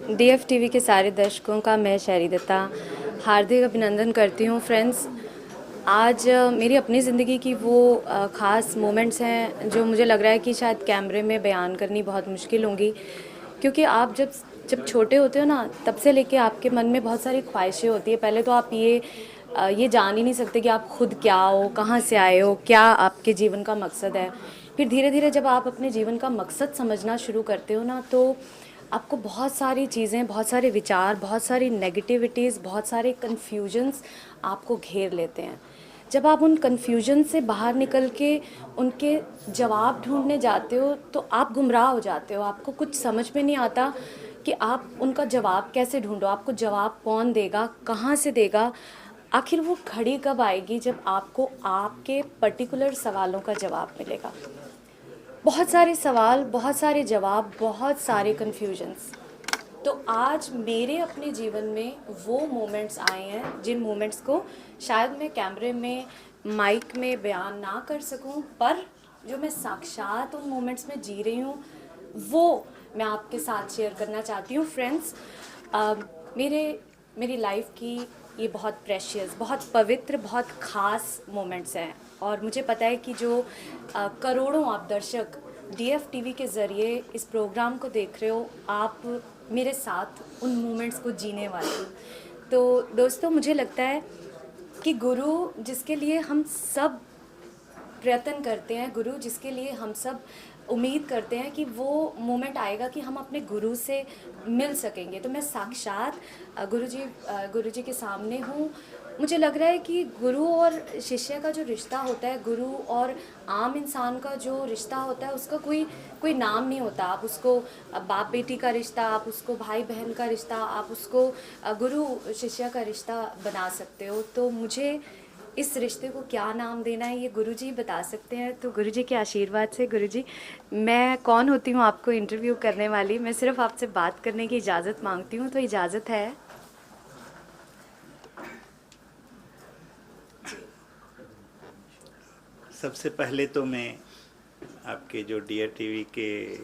DF TV के सारे दर्शकों का मैं शहरी दत्ता हार्दिक अभिनंदन करती हूँ। फ्रेंड्स, आज मेरी अपनी ज़िंदगी की वो ख़ास मोमेंट्स हैं जो मुझे लग रहा है कि शायद कैमरे में बयान करनी बहुत मुश्किल होंगी, क्योंकि आप जब जब छोटे होते हो ना, तब से लेके आपके मन में बहुत सारी ख्वाहिशें होती है। पहले तो आप ये जान ही नहीं सकते कि आप खुद क्या हो, कहाँ से आए हो, क्या आपके जीवन का मकसद है। फिर धीरे धीरे जब आप अपने जीवन का मकसद समझना शुरू करते हो ना, तो आपको बहुत सारी चीज़ें, बहुत सारे विचार, बहुत सारी नेगेटिविटीज़, बहुत सारे कन्फ्यूजन्स आपको घेर लेते हैं। जब आप उन कन्फ्यूजन से बाहर निकल के उनके जवाब ढूंढने जाते हो तो आप गुमराह हो जाते हो। आपको कुछ समझ में नहीं आता कि आप उनका जवाब कैसे ढूंढो, आपको जवाब कौन देगा, कहाँ से देगा। आखिर वो घड़ी कब आएगी जब आपको आपके पर्टिकुलर सवालों का जवाब मिलेगा। बहुत सारे सवाल, बहुत सारे जवाब, बहुत सारे कन्फ्यूजन्स। तो आज मेरे अपने जीवन में वो मोमेंट्स आए हैं जिन मोमेंट्स को शायद मैं कैमरे में, माइक में बयान ना कर सकूं, पर जो मैं साक्षात उन मोमेंट्स में जी रही हूँ वो मैं आपके साथ शेयर करना चाहती हूँ। फ्रेंड्स, मेरी लाइफ की ये बहुत प्रेशियस, बहुत पवित्र, बहुत ख़ास मोमेंट्स हैं, और मुझे पता है कि जो करोड़ों आप दर्शक डीएफ टीवी के ज़रिए इस प्रोग्राम को देख रहे हो, आप मेरे साथ उन मोमेंट्स को जीने वाले हो। तो दोस्तों, मुझे लगता है कि गुरु जिसके लिए हम सब प्रयत्न करते हैं, गुरु जिसके लिए हम सब उम्मीद करते हैं कि वो मोमेंट आएगा कि हम अपने गुरु से मिल सकेंगे, तो मैं साक्षात गुरु जी के सामने हूँ। मुझे लग रहा है कि गुरु और शिष्य का जो रिश्ता होता है, गुरु और आम इंसान का जो रिश्ता होता है, उसका कोई कोई नाम नहीं होता। आप उसको बाप बेटी का रिश्ता, आप उसको भाई बहन का रिश्ता, आप उसको गुरु शिष्य का रिश्ता बना सकते हो। तो मुझे इस रिश्ते को क्या नाम देना है, ये गुरुजी बता सकते हैं। तो गुरुजी के आशीर्वाद से, गुरुजी, मैं कौन होती हूँ आपको इंटरव्यू करने वाली? मैं सिर्फ आपसे बात करने की इजाज़त मांगती हूँ, तो इजाज़त है? सबसे पहले तो मैं आपके जो डीआर टीवी के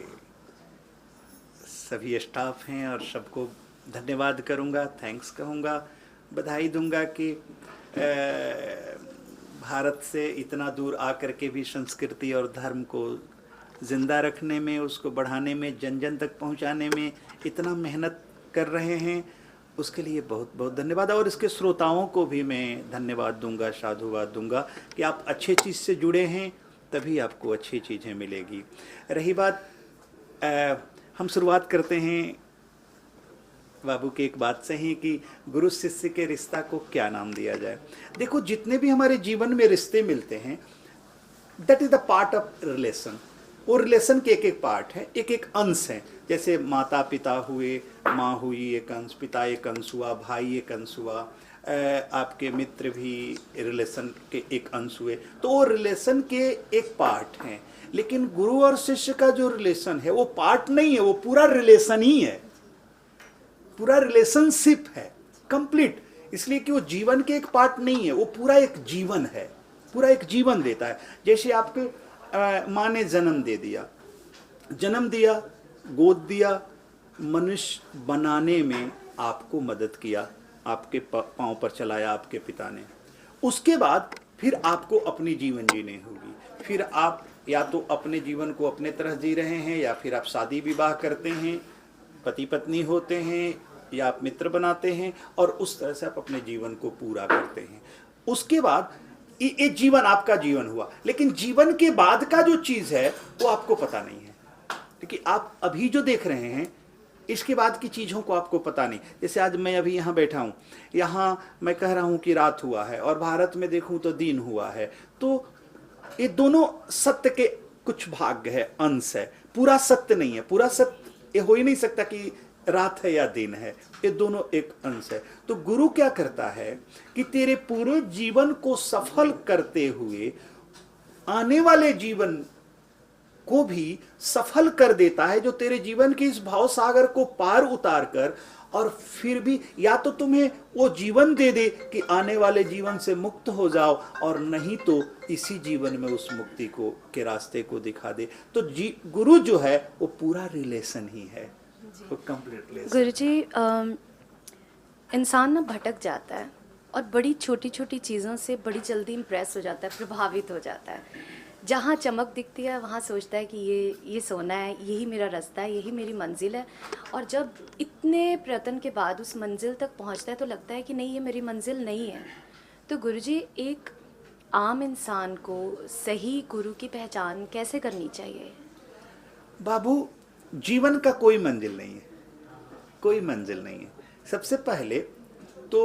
सभी स्टाफ हैं और सबको धन्यवाद करूंगा, थैंक्स कहूंगा, बधाई दूंगा कि भारत से इतना दूर आकर के भी संस्कृति और धर्म को ज़िंदा रखने में, उसको बढ़ाने में, जन जन तक पहुंचाने में इतना मेहनत कर रहे हैं, उसके लिए बहुत बहुत धन्यवाद। और इसके श्रोताओं को भी मैं धन्यवाद दूंगा, साधुवाद दूंगा कि आप अच्छे चीज़ से जुड़े हैं, तभी आपको अच्छी चीज़ें मिलेगी। रही बात, हम शुरुआत करते हैं बाबू की एक बात से ही कि गुरु शिष्य के रिश्ता को क्या नाम दिया जाए। देखो, जितने भी हमारे जीवन में रिश्ते मिलते हैं, that is the part of relation. वो रिलेशन के एक एक पार्ट है, एक एक अंश है। जैसे माता पिता हुए, माँ हुई एक अंश, पिता एक अंश हुआ, भाई एक अंश हुआ, आपके मित्र भी रिलेशन के एक अंश हुए, तो वो रिलेशन के एक पार्ट हैं। लेकिन गुरु और शिष्य का जो रिलेशन है वो पार्ट नहीं है, वो पूरा रिलेशन ही है, पूरा रिलेशनशिप है, कंप्लीट। इसलिए कि वो जीवन के एक पार्ट नहीं है, वो पूरा एक जीवन है, पूरा एक जीवन देता है। जैसे आपके माँ ने जन्म दे दिया, जन्म दिया, गोद दिया, मनुष्य बनाने में आपको मदद किया, आपके पांव पर चलाया आपके पिता ने। उसके बाद फिर आपको अपनी जीवन जीनी होगी। फिर आप या तो अपने जीवन को अपने तरह जी रहे हैं, या फिर आप शादी विवाह करते हैं, पति पत्नी होते हैं, या आप मित्र बनाते हैं, और उस तरह से आप अपने जीवन को पूरा करते हैं। उसके बाद ये जीवन आपका जीवन हुआ। लेकिन जीवन के बाद का जो चीज़ है वो आपको पता नहीं है, क्योंकि आप अभी जो देख रहे हैं इसके बाद की चीज़ों को आपको पता नहीं। जैसे आज मैं अभी यहाँ बैठा हूँ, यहाँ मैं कह रहा हूँ कि रात हुआ है, और भारत में देखूँ तो दिन हुआ है। तो ये दोनों सत्य के कुछ भाग है, अंश है, पूरा सत्य नहीं है। पूरा सत्य ये हो ही नहीं सकता कि रात है या दिन है, ये दोनों एक अंश है। तो गुरु क्या करता है कि तेरे पूरे जीवन को सफल करते हुए आने वाले जीवन को भी सफल कर देता है, जो तेरे जीवन के इस भाव सागर को पार उतार कर, और फिर भी या तो तुम्हें वो जीवन दे दे कि आने वाले जीवन से मुक्त हो जाओ, और नहीं तो इसी जीवन में उस मुक्ति को के रास्ते को दिखा दे। तो गुरु जो है वो पूरा रिलेशन ही है, वो कंप्लीटली। गुरुजी, इंसान ना भटक जाता है और बड़ी छोटी छोटी चीज़ों से बड़ी जल्दी इम्प्रेस हो जाता है, प्रभावित हो जाता है। जहाँ चमक दिखती है वहाँ सोचता है कि ये सोना है, यही मेरा रास्ता है, यही मेरी मंजिल है। और जब इतने प्रयत्न के बाद उस मंजिल तक पहुँचता है तो लगता है कि नहीं, ये मेरी मंजिल नहीं है। तो गुरुजी, एक आम इंसान को सही गुरु की पहचान कैसे करनी चाहिए? बाबू, जीवन का कोई मंजिल नहीं है, कोई मंजिल नहीं है। सबसे पहले तो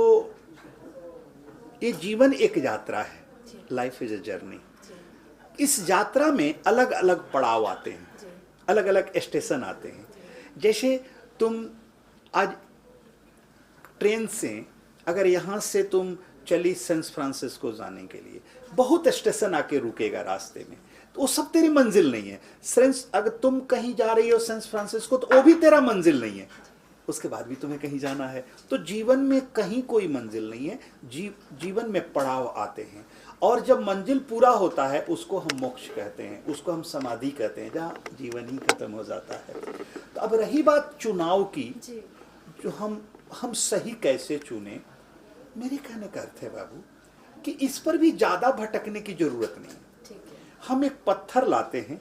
ये जीवन एक यात्रा है, लाइफ इज अ जर्नी। इस यात्रा में अलग अलग पड़ाव आते हैं, अलग अलग स्टेशन आते हैं। जैसे तुम आज ट्रेन से अगर यहाँ से तुम चली सैन फ्रांसिस्को जाने के लिए, बहुत स्टेशन आके रुकेगा रास्ते में, तो वो सब तेरी मंजिल नहीं है। अगर तुम कहीं जा रही हो सैन फ्रांसिस्को, तो वो भी तेरा मंजिल नहीं है, उसके बाद भी तुम्हें कहीं जाना है। तो जीवन में कहीं कोई मंजिल नहीं है, जीवन में पड़ाव आते हैं। और जब मंजिल पूरा होता है उसको हम मोक्ष कहते हैं, उसको हम समाधि कहते हैं, जहाँ जीवन ही खत्म हो जाता है। तो अब रही बात चुनाव की, जो हम सही कैसे चुने, मेरे कहने का अर्थ है बाबू कि इस पर भी ज्यादा भटकने की जरूरत नहीं। हम एक पत्थर लाते हैं,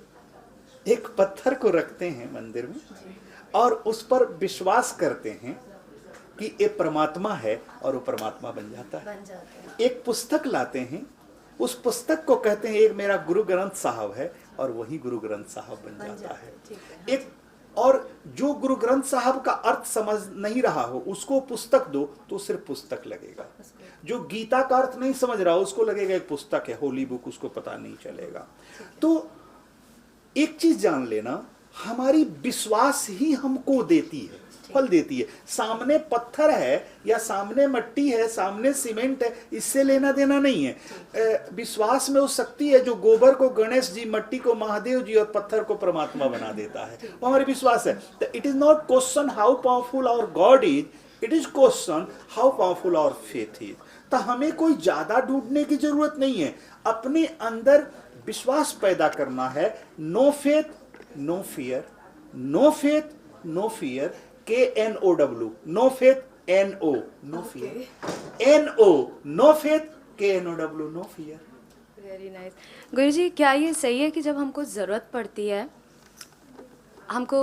एक पत्थर को रखते हैं मंदिर में और उस पर विश्वास करते हैं कि ये परमात्मा है और वो परमात्मा बन जाता है। एक पुस्तक लाते हैं, उस पुस्तक को कहते हैं एक मेरा गुरु ग्रंथ साहब है, और वही गुरु ग्रंथ साहब बन जाता है। एक और जो गुरु ग्रंथ साहब का अर्थ समझ नहीं रहा हो, उसको पुस्तक दो तो सिर्फ पुस्तक लगेगा। जो गीता का अर्थ नहीं समझ रहा हो, उसको लगेगा एक पुस्तक है, होली बुक, उसको पता नहीं चलेगा। तो एक चीज जान लेना, हमारी विश्वास ही हमको देती है, फल देती है। सामने पत्थर है या सामने मट्टी है, सामने सीमेंट है, इससे लेना देना नहीं है। विश्वास में वो शक्ति है जो गोबर को गणेश जी, मट्टी को महादेव जी और पत्थर को परमात्मा बना देता है, वो हमारी विश्वास है। It is not question how powerful our God is, it is question how powerful our faith is. तो हमें कोई ज्यादा ढूंढने की जरूरत नहीं है, अपने अंदर विश्वास पैदा करना है। No faith no fear, no faith no fear, KNOW, no faith NO, no fear, NO, no faith KNOW, no fear. Very nice. गुरुजी, क्या ये सही है कि जब हमको ज़रूरत पड़ती है, हमको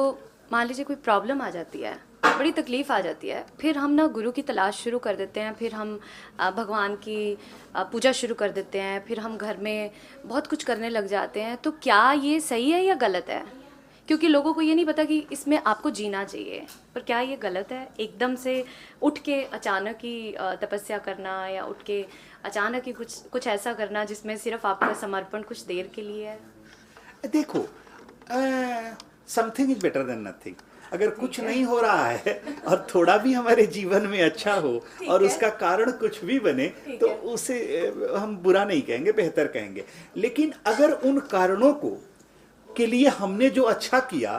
मान लीजिए कोई प्रॉब्लम आ जाती है, बड़ी तकलीफ़ आ जाती है, फिर हम ना गुरु की तलाश शुरू कर देते हैं, फिर हम भगवान की पूजा शुरू कर देते हैं, फिर हम घर में बहुत कुछ करने लग जाते हैं, तो क्या ये सही है या गलत है? क्योंकि लोगों को ये नहीं पता कि इसमें आपको जीना चाहिए, पर क्या ये गलत है एकदम से उठ के अचानक ही तपस्या करना, या उठ के अचानक ही कुछ ऐसा करना जिसमें सिर्फ आपका समर्पण कुछ देर के लिए है? देखो, something is better than nothing. अगर कुछ नहीं हो रहा है और थोड़ा भी हमारे जीवन में अच्छा हो और उसका कारण कुछ भी बने, तो उसे हम बुरा नहीं कहेंगे, बेहतर कहेंगे। लेकिन अगर उन कारणों को के लिए हमने जो अच्छा किया,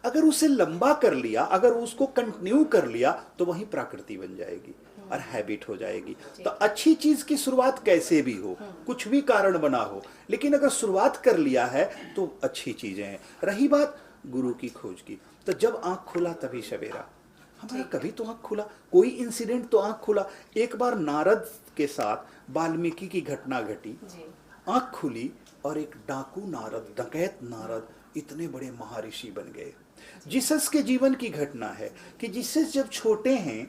अगर उसे लंबा कर लिया, अगर उसको कंटिन्यू कर लिया, तो वही प्रकृति बन जाएगी और हैबिट हो जाएगी। तो अच्छी चीज की शुरुआत कैसे भी हो, कुछ भी कारण बना हो, लेकिन अगर शुरुआत कर लिया है तो अच्छी चीजें हैं। रही बात गुरु की खोज की, तो जब आंख खुला तभी सवेरा। हमारा कभी तो आंख खुला, कोई इंसिडेंट तो आंख खुला। एक बार नारद के साथ वाल्मीकि की घटना घटी, आंख खुली और एक डाकू नारद, डकैत नारद इतने बड़े महर्षि बन गए। जीसस के जीवन की घटना है कि जीसस जब छोटे हैं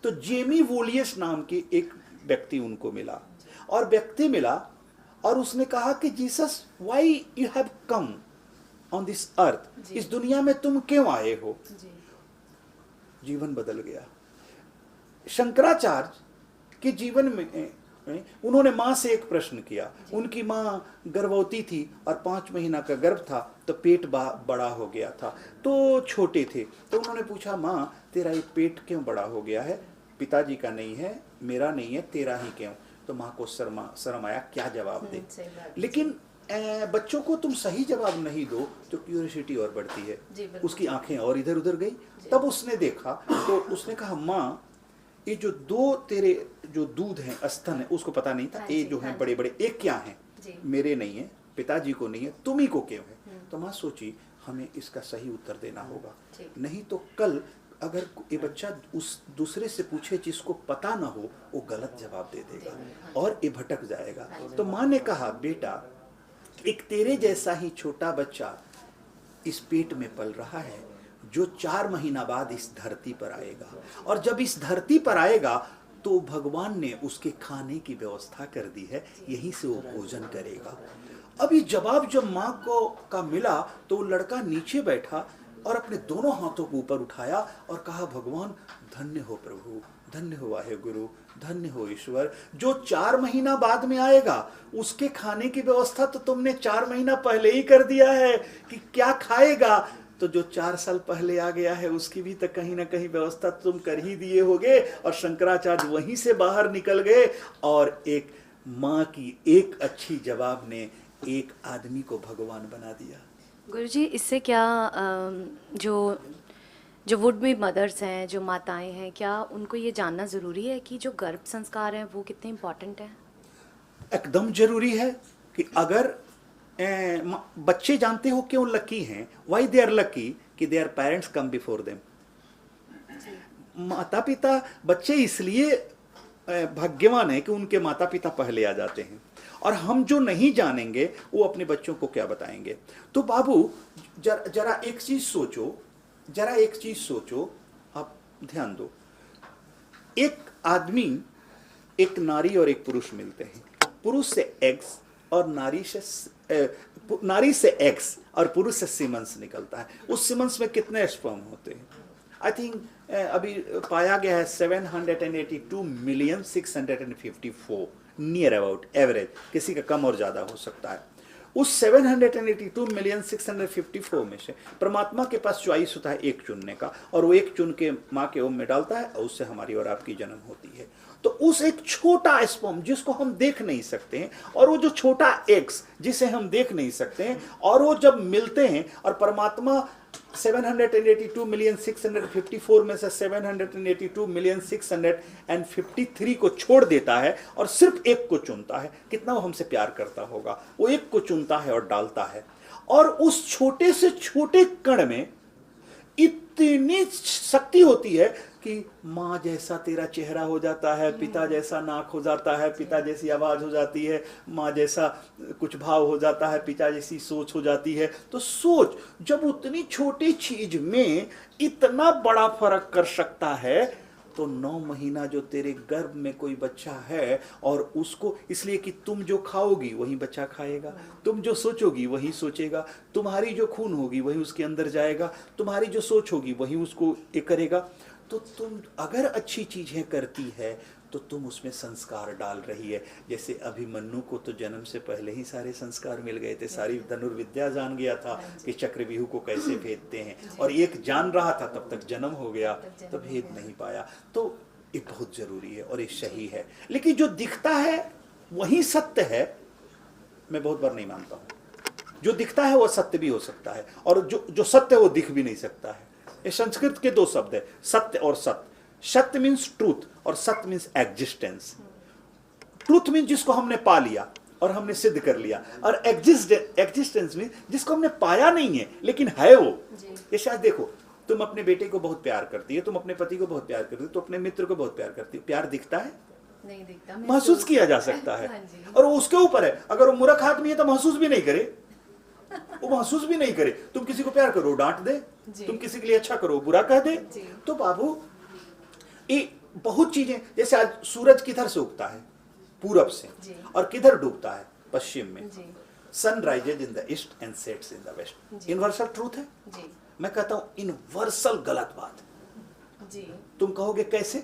तो जेमी वोलियस नाम के एक व्यक्ति उनको मिला, और व्यक्ति मिला और उसने कहा कि Jesus, why you have come on this earth, इस दुनिया में तुम क्यों आए हो? जीवन बदल गया। शंकराचार्य के जीवन में उन्होंने माँ से एक प्रश्न किया। उनकी माँ गर्भवती थी और 5 महीना का गर्भ था, तो पेट बड़ा हो गया था, तो छोटे थे। तो उन्होंने पूछा, माँ तेरा ये पेट क्यों बड़ा हो गया है? पिताजी का नहीं है, मेरा नहीं है, तेरा ही क्यों? तो माँ को शर्म आया, क्या जवाब दे। लेकिन बच्चों को तुम सही जवाब नहीं दो तो क्यूरियोसिटी और बढ़ती है, उसकी आंखें और इधर उधर गई। तब उसने देखा तो उसने कहा, माँ ये जो 2 तेरे जो दूध हैं, स्तन है, उसको पता नहीं था, ये जो हैं बड़े बड़े, एक क्या हैं? मेरे नहीं है, पिताजी को नहीं है, तुम ही को क्यों है? तो माँ सोची हमें इसका सही उत्तर देना होगा, नहीं तो कल अगर ये बच्चा उस दूसरे से पूछे जिसको पता ना हो, वो गलत जवाब दे देगा और ये भटक जाएगा। तो माँ ने कहा, बेटा एक तेरे जैसा ही छोटा बच्चा इस पेट में पल रहा है, जो 4 महीना बाद इस धरती पर आएगा, और जब इस धरती पर आएगा तो भगवान ने उसके खाने की व्यवस्था कर दी है, यहीं से वो भोजन करेगा। अभी जवाब जब माँ को का मिला तो वो लड़का नीचे बैठा और अपने दोनों हाथों को ऊपर उठाया और कहा, भगवान धन्य हो प्रभु, धन्य हो वाहेगुरु, धन्य हो ईश्वर, जो 4 महीना बाद में आएगा उसके खाने की व्यवस्था तो तुमने 4 महीना पहले ही कर दिया है कि क्या खाएगा। तो जो 4 साल पहले आ गया है उसकी भी तो कहीं ना कहीं व्यवस्था तुम कर ही दिए होगे। और शंकराचार्य वहीं से बाहर निकल गए और एक माँ की एक अच्छी जवाब ने एक आदमी को भगवान बना दिया। गुरुजी, इससे क्या जो वुड बी मदर्स हैं, जो माताएं हैं, क्या उनको ये जानना ज़रूरी है कि जो गर्भ संस्कार हैं वो कितने इम्पोर्टेंट हैं? एकदम जरूरी है कि अगर बच्चे जानते हो क्यों लकी हैं, वाई दे आर लकी, कि their parents come before them. माता पिता, बच्चे इसलिए भाग्यवान है कि उनके माता पिता पहले आ जाते हैं, और हम जो नहीं जानेंगे वो अपने बच्चों को क्या बताएंगे। तो बाबू जरा एक चीज सोचो, जरा एक चीज सोचो, आप ध्यान दो। एक आदमी, एक नारी और एक पुरुष मिलते हैं, पुरुष से एग्स और नारी से एग्स और पुरुष से सीमेंस निकलता है। उस सीमेंस में कितने स्पर्म होते हैं? आई थिंक अभी पाया गया है 782,654,000 नियर अबाउट एवरेज, किसी का कम और ज्यादा हो सकता है। उस 782,654,000 में से परमात्मा के पास चॉइस होता है एक चुनने का, और वो एक चुन के माँ के ओम में डालता है और उससे हमारी और आपकी जन्म होती है। तो उस एक छोटा स्पर्म जिसको हम देख नहीं सकते हैं, और वो जो छोटा एग्स जिसे हम देख नहीं सकते हैं, और वो जब मिलते हैं और परमात्मा 782,654,000 में से 782,653,053 को छोड़ देता है और सिर्फ एक को चुनता है। कितना वो हमसे प्यार करता होगा, वो एक को चुनता है और डालता है। और उस छोटे से छोटे कण में इतनी शक्ति होती है कि माँ जैसा तेरा चेहरा हो जाता है, पिता जैसा नाक हो जाता है, पिता जैसी आवाज हो जाती है, माँ जैसा कुछ भाव हो जाता है, पिता जैसी सोच हो जाती है। तो सोच, जब उतनी छोटी चीज में इतना बड़ा फर्क कर सकता है, तो 9 महीना जो तेरे गर्भ में कोई बच्चा है, और उसको इसलिए कि तुम जो खाओगी वही बच्चा खाएगा, तुम जो सोचोगी वही सोचेगा, तुम्हारी जो खून होगी वही उसके अंदर जाएगा, तुम्हारी जो सोच होगी वही उसको ये करेगा। तो तुम अगर अच्छी चीजें करती है तो तुम उसमें संस्कार डाल रही है। जैसे अभिमन्यु को तो जन्म से पहले ही सारे संस्कार मिल गए थे, सारी धनुर्विद्या जान गया था कि चक्रव्यूह को कैसे भेदते हैं, और एक जान रहा था तब तक जन्म हो गया, तो भेद नहीं पाया। तो ये बहुत जरूरी है और ये सही है। लेकिन जो दिखता है वही सत्य है, मैं बहुत बार नहीं मानता हूँ। जो दिखता है वो सत्य भी हो सकता है, और जो सत्य है वो दिख भी नहीं सकता है। ये संस्कृत के 2 शब्द है, सत्य और सत्य। सत्य मीन्स ट्रूथ और सत्य मीन्स एग्जिस्टेंस। ट्रूथ मीन्स जिसको हमने पा लिया और हमने सिद्ध कर लिया, और एग्जिस्टेंस मीन्स जिसको हमने पाया नहीं है लेकिन है वो। ये शायद देखो, तुम अपने बेटे को बहुत प्यार करती है, तुम अपने पति को बहुत प्यार करती है, तो अपने मित्र को बहुत प्यार करती है। प्यार दिखता है? नहीं दिखता, महसूस किया जा सकता है। और वो उसके ऊपर है, अगर वो मूर्ख आदमी है तो महसूस भी नहीं करे, वो महसूस भी नहीं करे। तुम किसी को प्यार करो, डांट दे, तुम किसी के लिए अच्छा करो, बुरा कह दे। तो बाबू ये बहुत चीजें, जैसे आज सूरज किधर से उगता है? पूरब से, और किधर डूबता है? पश्चिम में। Sun rises in the east and sets in the west. Universal truth है। मैं कहता हूं यूनिवर्सल गलत बात। तुम कहोगे कैसे?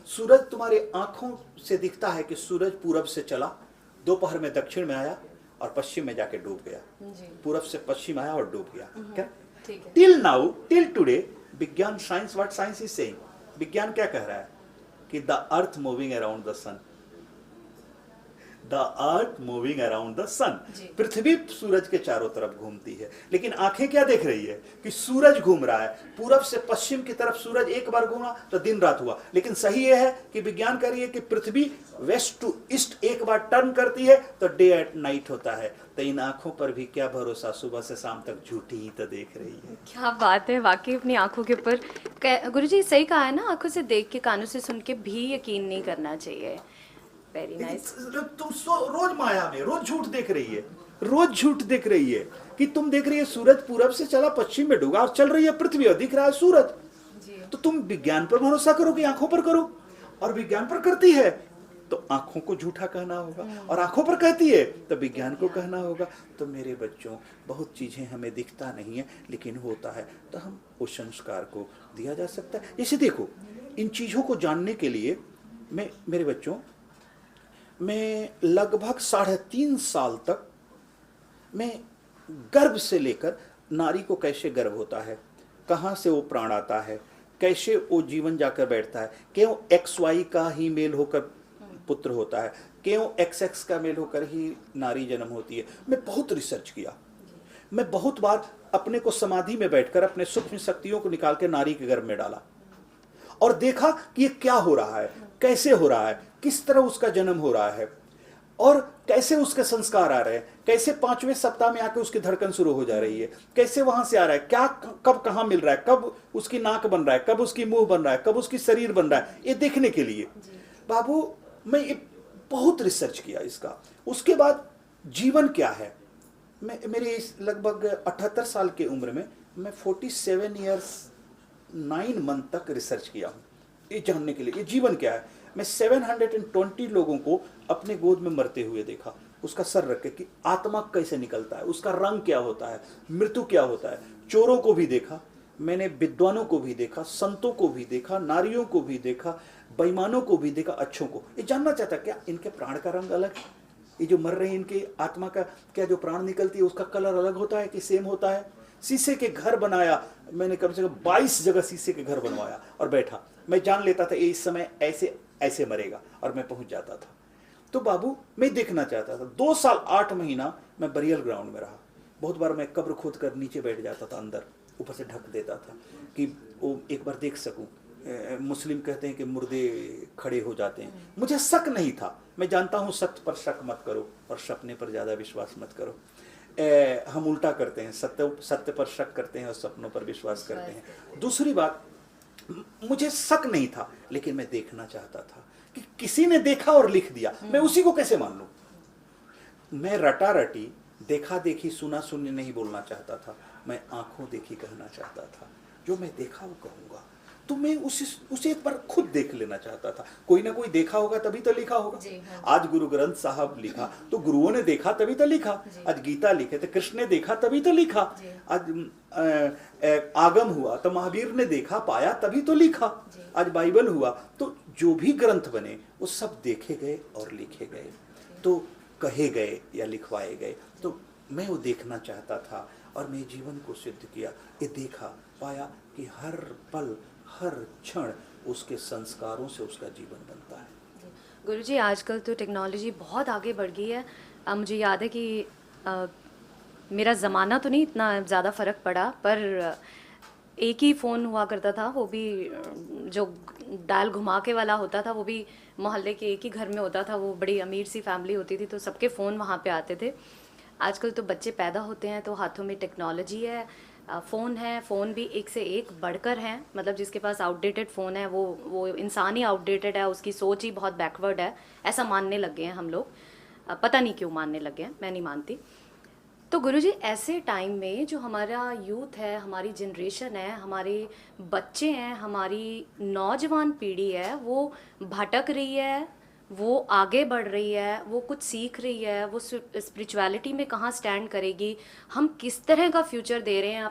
सूरज तुम्हारी आंखों से दिखता है कि सूरज पूरब से चला, दोपहर में दक्षिण में आया और पश्चिम में जाके डूब गया। पूरब से पश्चिम आया और डूब गया। क्या? टिल नाउ, टिल टुडे, विज्ञान, science, what science is saying, विज्ञान क्या कह रहा है कि the earth moving around the sun, the earth moving around the sun. पृथ्वी सूरज के चारों तरफ घूमती है, लेकिन आंखें क्या देख रही है कि सूरज घूम रहा है। पूरब से पश्चिम की तरफ सूरज एक बार घूमा तो दिन रात हुआ। लेकिन सही यह है कि विज्ञान कह रही है कि पृथ्वी वेस्ट टू ईस्ट एक बार टर्न करती है तो डे एट नाइट होता है। तो इन आंखों पर भी क्या भरोसा, सुबह से शाम तक झूठी ही तो देख रही है। क्या बात है, वाकई अपनी आंखों के ऊपर गुरुजी सही कहा है ना, आंखों से देख के कानों से सुन के भी यकीन नहीं करना चाहिए। Very nice. तुम रोज माया में रोज झूठ देख रही है, रोज झूठ देख रही है कि तुम देख रही है सूरज पूरब से चला पश्चिम में डूबा और चल रही है पृथ्वी और दिख रहा है सूरज। तो तुम विज्ञान पर भरोसा करो कि आंखों पर करो, और विज्ञान पर करती है तो आंखों को झूठा कहना होगा, और आंखों पर कहती है तो विज्ञान को कहना होगा। तो मेरे बच्चों, बहुत चीजें हमें दिखता नहीं है लेकिन होता है, तो हम उस संस्कार को दिया जा सकता है। जैसे देखो, इन चीजों को जानने के लिए मेरे बच्चों, मैं लगभग 3.5 साल तक मैं गर्भ से लेकर नारी को कैसे गर्भ होता है, कहाँ से वो प्राण आता है, कैसे वो जीवन जाकर बैठता है, क्यों XY का ही मेल होकर पुत्र होता है, क्यों XX का मेल होकर ही नारी जन्म होती है, मैं बहुत रिसर्च किया। मैं बहुत बार अपने को समाधि में बैठकर अपने सूक्ष्म शक्तियों को निकाल के नारी के गर्भ में डाला और देखा कि ये क्या हो रहा है, कैसे हो रहा है, किस तरह उसका जन्म हो रहा है और कैसे उसके संस्कार आ रहे हैं, कैसे 5वें सप्ताह में आके उसकी धड़कन शुरू हो जा रही है, कैसे वहां से आ रहा है, क्या कब कहाँ मिल रहा है, कब उसकी नाक बन रहा है, कब उसकी मुंह बन रहा है, कब उसकी शरीर बन रहा है, ये देखने के लिए बाबू मैं ये बहुत रिसर्च किया इसका। उसके बाद जीवन क्या है, मेरे इस लगभग 78 साल की उम्र में मैं 47 ईयर्स 9 मंथ तक रिसर्च किया हूँ ये जानने के लिए ये जीवन क्या है। मैं 720 लोगों को अपने गोद में मरते हुए देखा, उसका सर रख के कि आत्मा कैसे निकलता है, उसका रंग क्या होता है, मृत्यु क्या होता है। चोरों को भी देखा मैंने, विद्वानों को भी देखा, संतों को भी देखा, नारियों को भी देखा, बेईमानों को भी देखा, अच्छों को। ये जानना चाहता क्या इनके प्राण का रंग अलग, ये जो मर रहे हैं इनके आत्मा का क्या जो प्राण निकलती है उसका कलर अलग होता है कि सेम होता है। शीशे के घर बनाया मैंने, कम से कम 22 जगह शीशे के घर बनवाया और बैठा, मैं जान लेता था ये इस समय ऐसे ऐसे मरेगा और मैं पहुंच जाता था। तो बाबू मैं देखना चाहता था। 2 साल 8 महीना मैं बरियल ग्राउंड में रहा। बहुत बार मैं कब्र खोद कर नीचे बैठ जाता था, अंदर ऊपर से ढक देता था कि वो एक बार देख सकूं। मुस्लिम कहते हैं कि मुर्दे खड़े हो जाते हैं, मुझे शक नहीं था। मैं जानता हूं सत्य पर शक मत करो और सपने पर ज़्यादा विश्वास मत करो। हम उल्टा करते हैं, सत्य पर शक करते हैं और सपनों पर विश्वास करते हैं। दूसरी बात, मुझे शक नहीं था लेकिन मैं देखना चाहता था कि किसी ने देखा और लिख दिया, मैं उसी को कैसे मान लूं। मैं रटा रटी देखा देखी सुना सुनी नहीं बोलना चाहता था, मैं आंखों देखी कहना चाहता था। जो मैं देखा वो कहूंगा, तो मैं उसे एक बार खुद देख लेना चाहता था। कोई ना कोई देखा होगा तभी तो लिखा होगा। आज गुरु ग्रंथ साहब लिखा तो गुरुओं ने देखा तभी तो लिखा। आज गीता लिखे तो कृष्ण ने देखा तभी तो लिखा। आज आगम हुआ तो महावीर ने देखा पाया तभी तो लिखा। आज बाइबल हुआ तो जो भी ग्रंथ बने वो सब देखे गए और लिखे गए, तो कहे गए या लिखवाए गए। तो मैं वो देखना चाहता था और मैं जीवन को सिद्ध किया। ये देखा पाया कि हर पल हर क्षण उसके संस्कारों से उसका जीवन बनता है। गुरुजी आजकल तो टेक्नोलॉजी बहुत आगे बढ़ गई है। मुझे याद है कि मेरा ज़माना तो नहीं इतना ज़्यादा फ़र्क पड़ा, पर एक ही फ़ोन हुआ करता था, वो भी जो डायल घुमा के वाला होता था, वो भी मोहल्ले के एक ही घर में होता था। वो बड़ी अमीर सी फैमिली होती थी तो सबके फ़ोन वहाँ पे आते थे। आजकल तो बच्चे पैदा होते हैं तो हाथों में टेक्नोलॉजी है, फ़ोन है, फ़ोन भी एक से एक बढ़कर हैं। मतलब जिसके पास आउटडेटेड फ़ोन है वो इंसान ही आउटडेटेड है, उसकी सोच ही बहुत बैकवर्ड है, ऐसा मानने लग गए हैं हम लोग। पता नहीं क्यों मानने लग गए हैं, मैं नहीं मानती। तो गुरुजी ऐसे टाइम में जो हमारा यूथ है, हमारी जनरेशन है, हमारे बच्चे हैं, हमारी नौजवान पीढ़ी है, वो भटक रही है, वो आगे बढ़ रही है, वो कुछ सीख रही है, वो स्पिरिचुअलिटी में कहाँ स्टैंड करेगी, हम किस तरह का फ्यूचर दे रहे हैं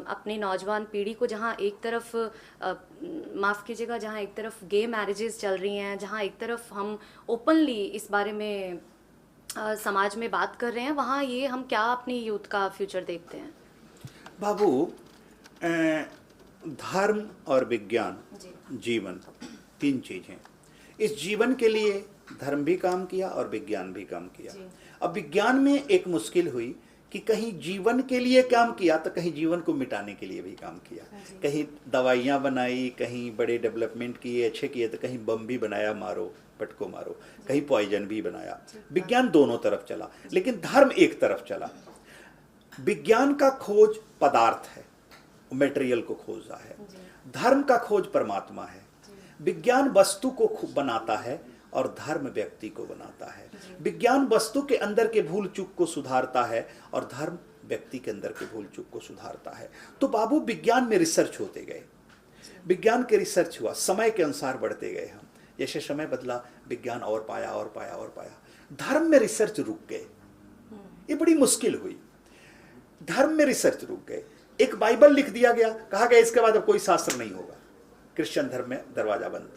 अपने नौजवान पीढ़ी को, जहाँ एक तरफ माफ़ कीजिएगा, जहाँ एक तरफ गे मैरिजेस चल रही हैं, जहाँ एक तरफ हम ओपनली इस बारे में समाज में बात कर रहे हैं, वहाँ ये हम क्या अपनी यूथ का फ्यूचर देखते हैं? बाबू, धर्म और विज्ञान, जीवन, 3 चीज़ें। इस जीवन के लिए धर्म भी काम किया और विज्ञान भी काम किया। अब विज्ञान में एक मुश्किल हुई कि कहीं जीवन के लिए काम किया तो कहीं जीवन को मिटाने के लिए भी काम किया। कहीं दवाइयाँ बनाई, कहीं बड़े डेवलपमेंट किए, अच्छे किए, तो कहीं बम भी बनाया, मारो पटको मारो, कहीं पॉइजन भी बनाया। विज्ञान दोनों तरफ चला, लेकिन धर्म एक तरफ चला। विज्ञान का खोज पदार्थ है, मटेरियल को खोज रहा है, धर्म का खोज परमात्मा है। विज्ञान वस्तु को बनाता है और धर्म व्यक्ति को बनाता है। विज्ञान वस्तु के अंदर के भूल चूक को सुधारता है और धर्म व्यक्ति के अंदर के भूल चूक को सुधारता है। तो बाबू विज्ञान में रिसर्च होते गए, विज्ञान के रिसर्च हुआ, समय के अनुसार बढ़ते गए हम, जैसे समय बदला विज्ञान और पाया और पाया और पाया। धर्म में रिसर्च रुक गए, ये बड़ी मुश्किल हुई। धर्म में रिसर्च रुक गए, एक बाइबल लिख दिया गया, कहा गया इसके बाद अब कोई शास्त्र नहीं होगा, क्रिश्चियन धर्म में दरवाजा बंद।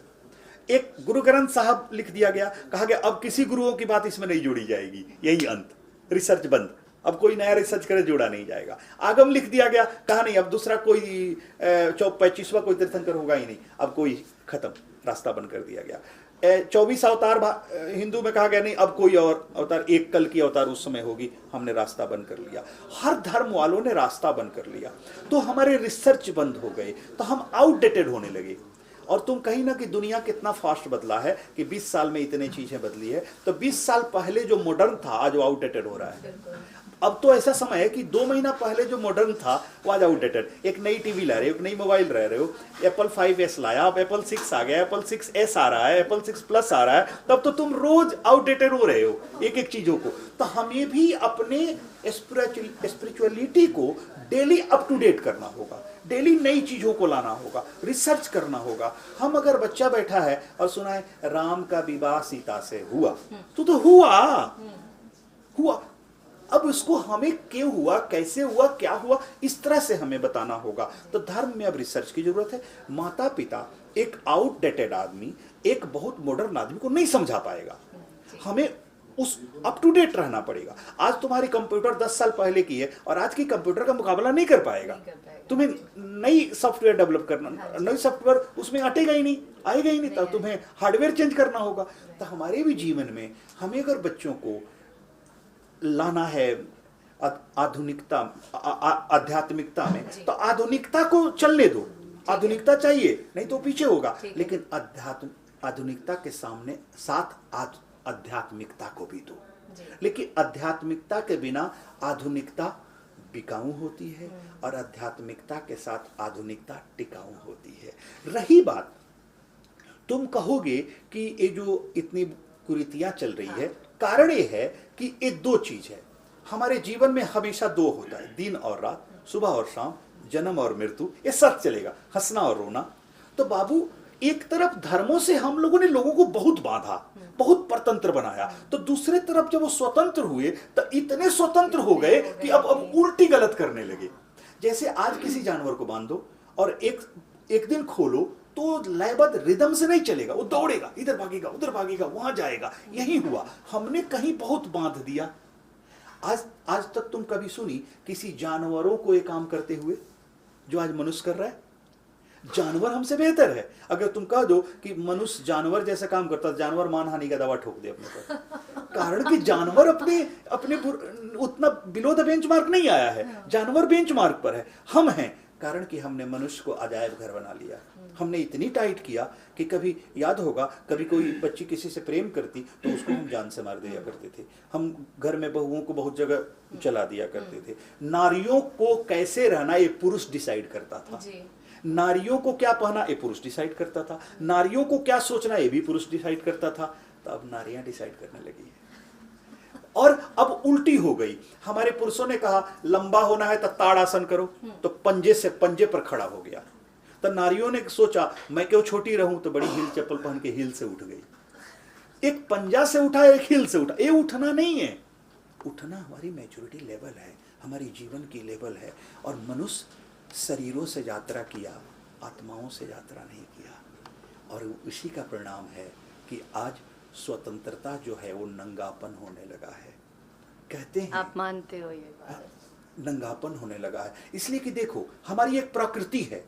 एक गुरु ग्रंथ साहब लिख दिया गया, कहा गया अब किसी गुरुओं की बात इसमें नहीं जोड़ी जाएगी, यही अंत, रिसर्च बंद, अब कोई नया रिसर्च करे जोड़ा नहीं जाएगा। आगम लिख दिया गया, कहा नहीं अब दूसरा कोई 25वां कोई तीर्थंकर होगा ही नहीं, अब कोई खत्म, रास्ता बंद कर दिया गया। 24 अवतार हिंदू में कहा गया नहीं अब कोई और अवतार, एक कल की अवतार उस समय होगी, हमने रास्ता बंद कर लिया। हर धर्म वालों ने रास्ता बंद कर लिया, तो हमारे रिसर्च बंद हो गए, तो हम आउटडेटेड होने लगे। और तुम कहीं ना कि दुनिया कितना फास्ट बदला है कि 20 साल में इतने चीजें बदली है, तो 20 साल पहले जो मॉडर्न था आज वो आउटडेटेड हो रहा है। अब तो ऐसा समय है कि 2 महीना पहले जो मॉडर्न था वो आज आउटडेटेड। एक नई टीवी ला रहे हो, एक नई मोबाइल ला रहे हो, एप्पल 5S लाया, अब एप्पल 6 आ गया, एप्पल 6S आ रहा है, एप्पल 6 प्लस आ रहा है, तब तो तुम रोज आउटडेटेड हो रहे हो एक एक चीजों को। तो हमें भी अपने स्पिरिचुअलिटी को डेली अप टू डेट करना होगा, डेली नई चीजों को लाना होगा, रिसर्च करना होगा। हम अगर बच्चा बैठा है और सुना है राम का विवाह सीता से हुआ, तो हुआ, अब उसको हमें क्यों हुआ, कैसे हुआ, क्या हुआ, इस तरह से हमें बताना होगा। तो धर्म में अब रिसर्च की जरूरत है। माता पिता एक आउटडेटेड आदमी एक बहुत मॉडर्न आदमी को नहीं समझा पाएगा, हमें उस अप टू डेट रहना पड़ेगा। आज तुम्हारी कंप्यूटर 10 साल पहले की है और आज की कंप्यूटर का मुकाबला नहीं कर पाएगा। तुम्हें नई सॉफ्टवेयर डेवलप करना, नई सॉफ्टवेयर उसमें अटेगा ही नहीं, आएगा ही नहीं, तब तुम्हें हार्डवेयर चेंज करना होगा। तो हमारे भी जीवन में हमें अगर बच्चों को लाना है आधुनिकता, आध्यात्मिकता में, तो आधुनिकता को चलने दो, आधुनिकता चाहिए नहीं तो पीछे होगा, लेकिन आधुनिकता के सामने साथ आध्यात्मिकता को भी दो। लेकिन आध्यात्मिकता के बिना आधुनिकता बिकाऊ होती है और आध्यात्मिकता के साथ आधुनिकता टिकाऊ होती है। रही बात, तुम कहोगे कि ये जो इतनी कुरीतियां चल रही है, कारण ये है कि ये 2 चीज है हमारे जीवन में, हमेशा 2 होता है, दिन और रात, सुबह और शाम, जन्म और मृत्यु, ये साथ चलेगा, हंसना और रोना। तो बाबू एक तरफ धर्मों से हम लोगों ने लोगों को बहुत बांधा, बहुत परतंत्र बनाया, तो दूसरे तरफ जब वो स्वतंत्र हुए तो इतने स्वतंत्र हो गए कि अब उल्टी गलत करने लगे। जैसे आज किसी जानवर को बांध दो और एक दिन खोलो तो लयबद्ध रिदम से नहीं चलेगा, वो दौड़ेगा, इधर भागेगा, उधर भागेगा, वहां जाएगा। यही हुआ, हमने कहीं बहुत बांध दिया। आज तक तुम कभी सुनी किसी जानवरों को ये काम करते हुए जो आज मनुष्य कर रहा है? जानवर हमसे बेहतर है। अगर तुम कह दो कि मनुष्य जानवर जैसा काम करता है, जानवर मानहानि का दवा ठोक दे अपने पर, कारण कि जानवर अपने उतना बिलो द बेंचमार्क नहीं आया है, जानवर बेंचमार्क पर है। हम हैं कारण कि हमने मनुष्य को अजायब घर बना लिया, हमने इतनी टाइट किया कि कभी याद होगा, कभी कोई बच्ची किसी से प्रेम करती तो उसको हम जान से मार दिया करते थे। हम घर में बहुओं को बहुत जगह चला दिया करते थे। नारियों को कैसे रहना ये पुरुष डिसाइड करता था, नारियों को क्या पहना ये पुरुष डिसाइड करता था, नारियों को क्या सोचना ये भी पुरुष डिसाइड करता था। तो अब नारियां डिसाइड करने लगी है और अब उल्टी हो गई। हमारे पुरुषों ने कहा लंबा होना है तो ताड़ासन करो, तो पंजे पर खड़ा हो गया। तो नारियों ने सोचा मैं क्यों छोटी रहूं, तो बड़ी हील चप्पल पहन के हील से उठ गई। एक पंजा से उठा, एक हील से उठा। ये उठना नहीं है, उठना हमारी मैच्योरिटी लेवल है, हमारी जीवन की लेवल है। और मनुष्य शरीरों से यात्रा किया, आत्माओं से यात्रा नहीं किया। और इसी का परिणाम है कि आज स्वतंत्रता जो है वो नंगापन होने लगा है। कहते हैं, आप मानते हो ये बात? नंगापन होने लगा है। इसलिए कि देखो हमारी एक प्रकृति है,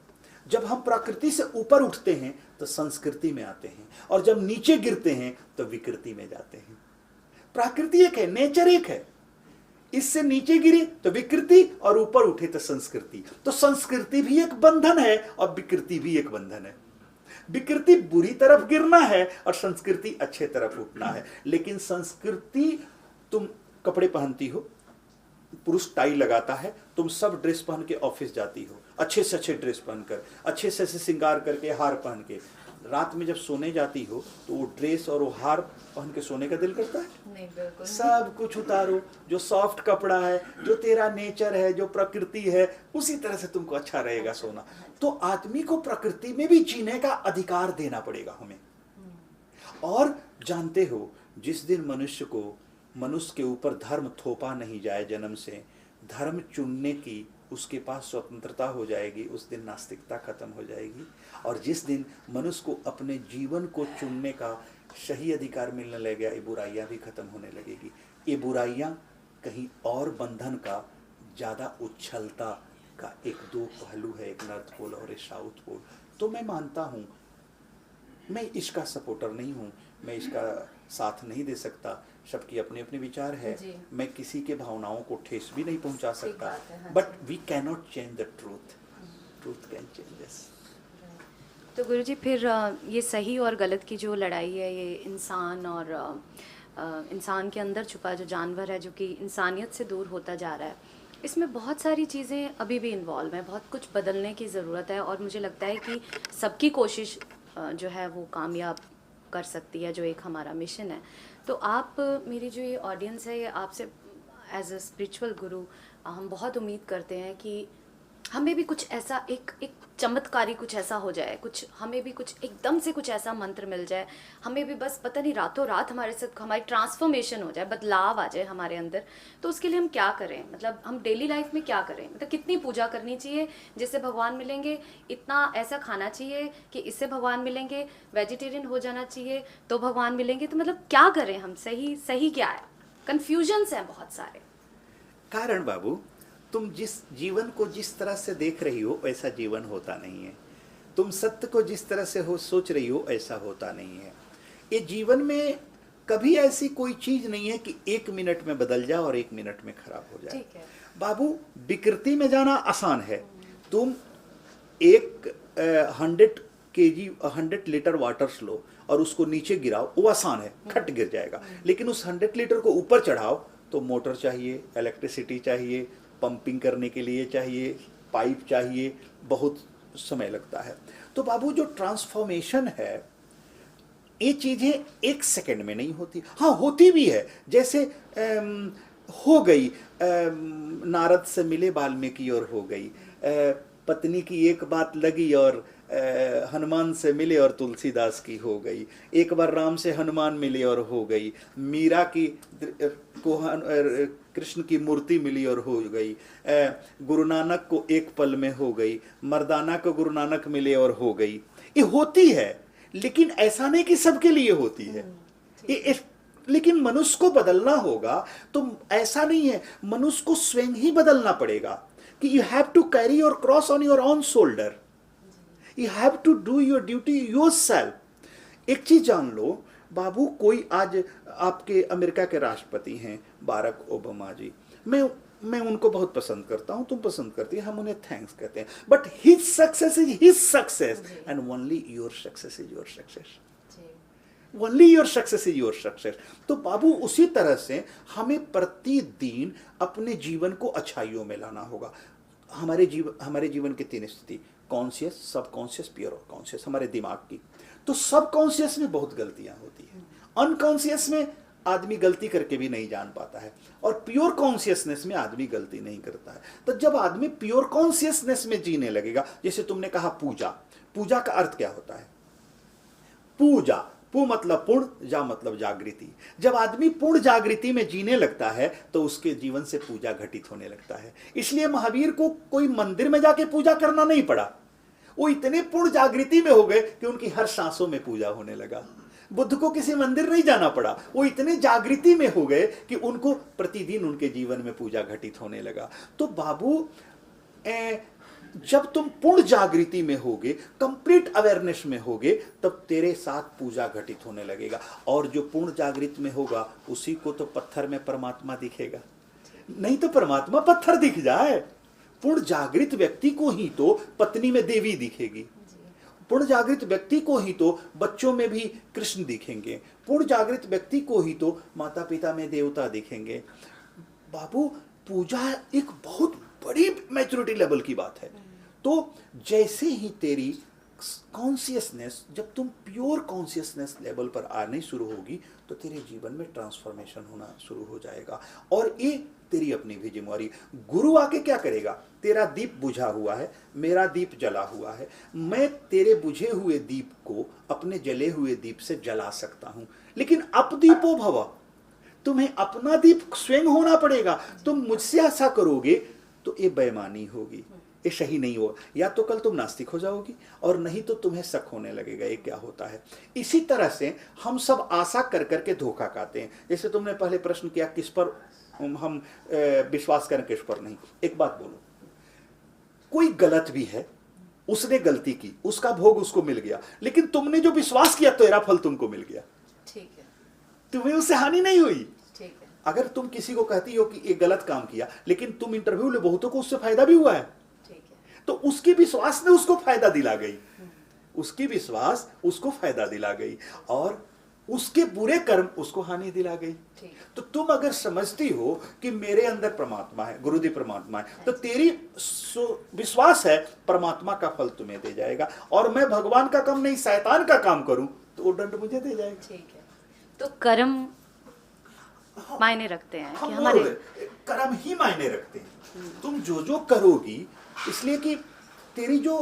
जब हम प्रकृति से ऊपर उठते हैं तो संस्कृति में आते हैं, और जब नीचे गिरते हैं तो विकृति में जाते हैं। प्रकृति एक है, नेचर एक है। इससे नीचे गिरे तो विकृति और ऊपर उठे तो संस्कृति। तो संस्कृति भी एक बंधन है और विकृति भी एक बंधन है। विकृति बुरी तरफ गिरना है और संस्कृति अच्छे तरफ उठना है। लेकिन संस्कृति, तुम कपड़े पहनती हो, पुरुष टाई लगाता है, तुम सब ड्रेस पहन के ऑफिस जाती हो, अच्छे से अच्छे ड्रेस पहनकर, अच्छे से श्रृंगार करके, हार पहन के। रात में जब सोने जाती हो तो वो ड्रेस और वो हार पहन के सोने का दिल करता है? नहीं, बिल्कुल सब कुछ उतारो, जो सॉफ्ट कपड़ा है, जो तेरा नेचर है, जो प्रकृति है, उसी तरह से तुमको अच्छा रहेगा सोना। तो आदमी को प्रकृति में भी जीने का अधिकार देना पड़ेगा हमें। और जानते हो, जिस दिन मनुष्य के ऊपर धर्म थोपा नहीं जाए जन्म से, धर्म चुनने की उसके पास स्वतंत्रता हो जाएगी, उस दिन नास्तिकता खत्म हो जाएगी। और जिस दिन मनुष्य को अपने जीवन को चुनने का सही अधिकार मिलने लगेगा, ये बुराइयां भी खत्म होने लगेगी। ये बुराइयां कहीं और बंधन का ज़्यादा उछलता का एक दो पहलू है, एक नॉर्थ पोल और एक साउथ पोल। तो मैं मानता हूँ, मैं इसका सपोर्टर नहीं हूँ, मैं इसका साथ नहीं दे सकता, सबकी अपने अपने विचार है। मैं किसी के भावनाओं को ठेस भी नहीं पहुंचा सकता, but we cannot change the truth can change us. तो गुरुजी, फिर ये सही और गलत की जो लड़ाई है, ये इंसान और इंसान के अंदर छुपा जो जानवर है, जो कि इंसानियत से दूर होता जा रहा है, इसमें बहुत सारी चीज़ें अभी भी इन्वॉल्व हैं, बहुत कुछ बदलने की ज़रूरत है। और मुझे लगता है कि सबकी कोशिश जो है वो कामयाब कर सकती है, जो एक हमारा मिशन है। तो आप, मेरी जो ये ऑडियंस है, ये आपसे एज अ स्पिरिचुअल गुरु हम बहुत उम्मीद करते हैं कि हमें भी कुछ ऐसा एक चमत्कारी कुछ ऐसा हो जाए, कुछ हमें भी कुछ एकदम से कुछ ऐसा मंत्र मिल जाए, हमें भी बस पता नहीं रातों रात हमारे साथ हमारी ट्रांसफॉर्मेशन हो जाए, बदलाव आ जाए हमारे अंदर। तो उसके लिए हम क्या करें, मतलब हम डेली लाइफ में क्या करें, मतलब कितनी पूजा करनी चाहिए जिससे भगवान मिलेंगे, इतना ऐसा खाना चाहिए कि इससे भगवान मिलेंगे, वेजिटेरियन हो जाना चाहिए तो भगवान मिलेंगे, तो मतलब क्या करें हम, सही क्या है? कन्फ्यूजन्स हैं बहुत सारे। कारण बाबू, तुम जिस जीवन को जिस तरह से देख रही हो वैसा जीवन होता नहीं है। तुम सत्य को जिस तरह से सोच रही हो ऐसा होता नहीं है। ये जीवन में कभी ऐसी कोई चीज नहीं है कि 1 मिनट में बदल जाए और 1 मिनट में खराब हो जाए। बाबू, विकृति में जाना आसान है। तुम 100 लीटर वाटर लो और उसको नीचे गिराओ, वो आसान है, खट गिर जाएगा। लेकिन उस 100 लीटर को ऊपर चढ़ाओ तो मोटर चाहिए, इलेक्ट्रिसिटी चाहिए, पंपिंग करने के लिए चाहिए, पाइप चाहिए, बहुत समय लगता है। तो बाबू, जो ट्रांसफॉर्मेशन है, ये चीजें 1 सेकंड में नहीं होती। हाँ, होती भी है। जैसे हो गई, नारद से मिले वाल्मीकि और हो गई, पत्नी की एक बात लगी और हनुमान से मिले और तुलसीदास की हो गई, एक बार राम से हनुमान मिले और हो गई, मीरा की को कृष्ण की मूर्ति मिली और हो गई, गुरु नानक को एक पल में हो गई, मर्दाना को गुरु नानक मिले और हो गई। ये होती है, लेकिन ऐसा नहीं कि सबके लिए होती है। लेकिन मनुष्य को बदलना होगा, तो ऐसा नहीं है, मनुष्य को स्वयं ही बदलना पड़ेगा कि you have to carry your cross on your own shoulder, you have to do your duty yourself. एक चीज जान लो बाबू, कोई आज आपके अमेरिका के राष्ट्रपति हैं बाराक ओबामा जी, मैं उनको बहुत पसंद करता हूं, तुम पसंद करती है, हम उन्हें थैंक्स कहते हैं, but his success is his success and only your success is your success, only your success is your success. तो बाबू, उसी तरह से हमें प्रतिदिन अपने जीवन को अच्छाइयों में लाना होगा। हमारे जीवन की 3 स्थिति, कॉन्शियस, सबकॉन्शियस, प्योर कॉन्शियस, हमारे दिमाग की। तो सबकॉन्शियस में बहुत गलतियां होती हैं, अनकॉन्शियस में आदमी गलती करके भी नहीं जान पाता है, और प्योर कॉन्शियसनेस में आदमी गलती नहीं करता है। तो जब आदमी प्योर कॉन्शियसनेस में जीने लगेगा, जैसे तुमने कहा पूजा का अर्थ क्या होता है? पूजा, पू मतलब पूर्ण, जा मतलब जागृति। जब आदमी पूर्ण जागृति में जीने लगता है तो उसके जीवन से पूजा घटित होने लगता है। इसलिए महावीर को कोई मंदिर में जाके पूजा करना नहीं पड़ा, वो इतने पूर्ण जागृति में हो गए कि उनकी हर सांसों में पूजा होने लगा। बुद्ध को किसी मंदिर नहीं जाना पड़ा, वो इतने जागृति में हो गए कि उनको प्रतिदिन उनके जीवन में पूजा घटित होने लगा। तो बाबू, जब तुम पूर्ण जागृति में होगे, कंप्लीट अवेयरनेस में होगे, तब तेरे साथ पूजा घटित होने लगेगा। और जो पूर्ण जागृति में होगा उसी को तो पत्थर में परमात्मा दिखेगा, नहीं तो परमात्मा पत्थर दिख जाए। पूर्ण जागृत व्यक्ति को ही तो पत्नी में देवी दिखेगी, पूर्ण जागृत व्यक्ति को ही तो बच्चों में भी कृष्ण दिखेंगे, पूर्ण जागृत व्यक्ति को ही तो माता पिता में देवता दिखेंगे। बाबू, पूजा एक बहुत बड़ी मैच्योरिटी लेवल की बात है। तो जैसे ही तेरी कॉन्शियसनेस, जब तुम प्योर कॉन्शियसनेस लेवल पर आने शुरू होगी तो तेरे जीवन में ट्रांसफॉर्मेशन होना शुरू हो जाएगा। और ये तेरी अपनी भी जिम्मेवारी। गुरु आके क्या करेगा? तेरा दीप बुझा हुआ है, मेरा दीप जला हुआ है, मैं तेरे बुझे हुए दीप को अपने जले हुए दीप से जला सकता हूं, लेकिन अपदीपो भव, तुम्हें अपना दीप स्वयं होना पड़ेगा। तुम मुझसे आशा करोगे तो ये बेईमानी होगी, ये सही नहीं हो। या तो कल तुम नास्तिक हो जाओगी और नहीं तो तुम्हें शक होने लगेगा ये क्या होता है। इसी तरह से हम सब आशा कर करके धोखा खाते हैं। जैसे तुमने पहले प्रश्न किया किस पर हम विश्वास करें किस पर नहीं। एक बात बोलो, कोई गलत भी है, उसने गलती की, उसका भोग उसको मिल गया, लेकिन तुमने जो विश्वास किया तेरा फल तुमको मिल गया। ठीक है, तुम्हें उससे हानि नहीं हुई। ठीक है। अगर तुम किसी को कहती हो कि ये गलत काम किया, लेकिन तुम इंटरव्यू ले, बहुतों को उससे फायदा भी हुआ है, तो उसके विश्वास ने उसको फायदा दिला गई, उसकी विश्वास उसको फायदा दिला गई, और उसके बुरे कर्म उसको हानि दिला गई। तो तुम अगर समझती हो कि मेरे अंदर परमात्मा है, गुरुदेव परमात्मा है, तो तेरी विश्वास है परमात्मा का फल तुम्हें दे जाएगा। और मैं भगवान का काम नहीं शैतान का काम करूं तो वो दंड मुझे दे जाएगा। ठीक है, तो कर्म मायने रखते हैं कि हमारे कर्म ही मायने रखते हैं। तुम जो जो करोगी, इसलिए कि तेरी जो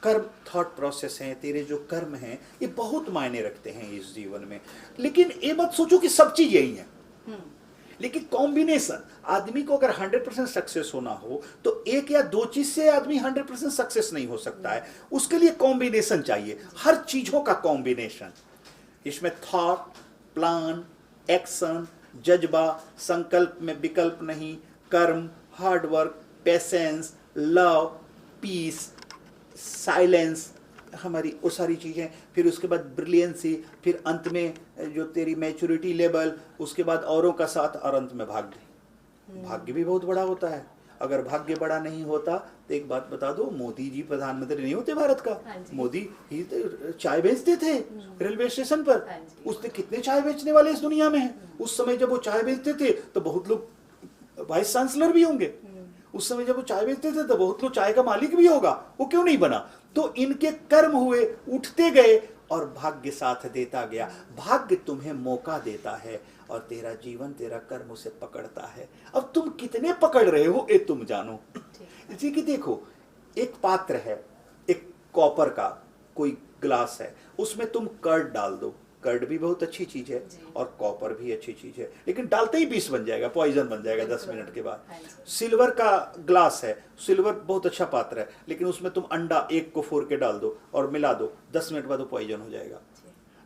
कर्म थॉट प्रोसेस है, तेरे जो कर्म हैं, ये बहुत मायने रखते हैं इस जीवन में। लेकिन ये मत सोचो कि सब चीज यही है, लेकिन कॉम्बिनेशन। आदमी को अगर 100% सक्सेस होना हो तो एक या दो चीज से आदमी 100% सक्सेस नहीं हो सकता है, उसके लिए कॉम्बिनेशन चाहिए, हर चीजों का कॉम्बिनेशन। इसमें थॉट, प्लान, एक्शन, जज्बा, संकल्प में विकल्प नहीं, कर्म, hard work, patience, love, peace, silence, हमारी वो सारी चीज़ें, फिर उसके बाद ब्रिलियंसी, फिर अंत में जो तेरी मैच्योरिटी लेवल, उसके बाद औरों का साथ, और अंत में भाग्य। भाग्य भी बहुत बड़ा होता है। अगर भाग्य बड़ा नहीं होता तो एक बात बता दो, मोदी जी प्रधानमंत्री नहीं होते भारत का। मोदी ही तो चाय बेचते थे रेलवे स्टेशन पर। उसने कितने चाय बेचने वाले इस दुनिया में हैं। उस समय जब वो चाय बेचते थे तो बहुत लोग वाइस चांसलर भी होंगे। उस समय जब वो चाय बेचते थे तो बहुत लोग चाय का मालिक भी होगा। वो क्यों नहीं बना? तो इनके कर्म हुए, उठते गए और भाग्य साथ देता गया। भाग्य तुम्हें मौका देता है और तेरा जीवन, तेरा कर्म उसे पकड़ता है। अब तुम कितने पकड़ रहे हो ये तुम जानो। इसी की देखो, एक पात्र है, एक कॉपर का कोई ग्लास है, उसमें तुम कर्ड डाल दो। कर्ड भी बहुत अच्छी चीज है और कॉपर भी अच्छी चीज है, लेकिन डालते ही विष बन जाएगा, पॉइजन बन जाएगा 10 मिनट के बाद। सिल्वर का ग्लास है, सिल्वर बहुत अच्छा पात्र है, लेकिन उसमें तुम अंडा एक को फोड़ के डाल दो और मिला दो, 10 मिनट बाद वो पॉइजन हो जाएगा।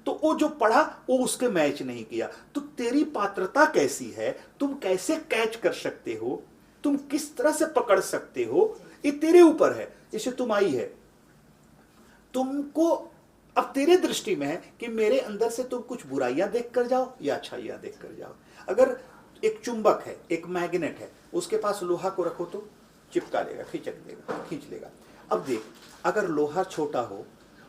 तो वो जो पढ़ा वो उसके मैच नहीं किया। तो तेरी पात्रता कैसी है, तुम कैसे कैच कर सकते हो, तुम किस तरह से पकड़ सकते हो, ये तेरे ऊपर है। जैसे तुम आई है, तुमको अब तेरे दृष्टि में है कि मेरे अंदर से तुम कुछ बुराइयां देख कर जाओ या अच्छाइयां देख कर जाओ। अगर एक चुंबक है, एक मैग्नेट है, उसके पास लोहा को रखो तो चिपका लेगा, खींच लेगा। अब देख, अगर लोहा छोटा हो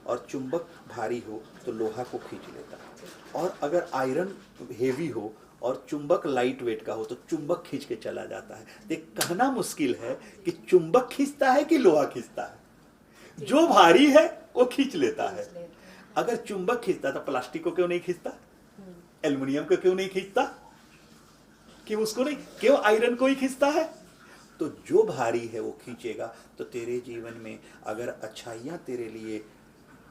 और चुंबक भारी हो तो लोहा को खींच लेता है, और अगर आयरन हेवी हो और चुंबक लाइट वेट का हो तो चुंबक खींच के चला जाता है। देख, कहना मुश्किल है कि चुंबक खींचता है कि लोहा खींचता है। जो भारी है वो खींच लेता है। अगर चुंबक खींचता तो प्लास्टिक को क्यों नहीं खींचता, एल्युमिनियम को क्यों नहीं खींचता, क्यों उसको नहीं, क्यों आयरन को ही खींचता है? तो जो भारी है वो खींचेगा। तो तेरे जीवन में अगर अच्छाइयां तेरे लिए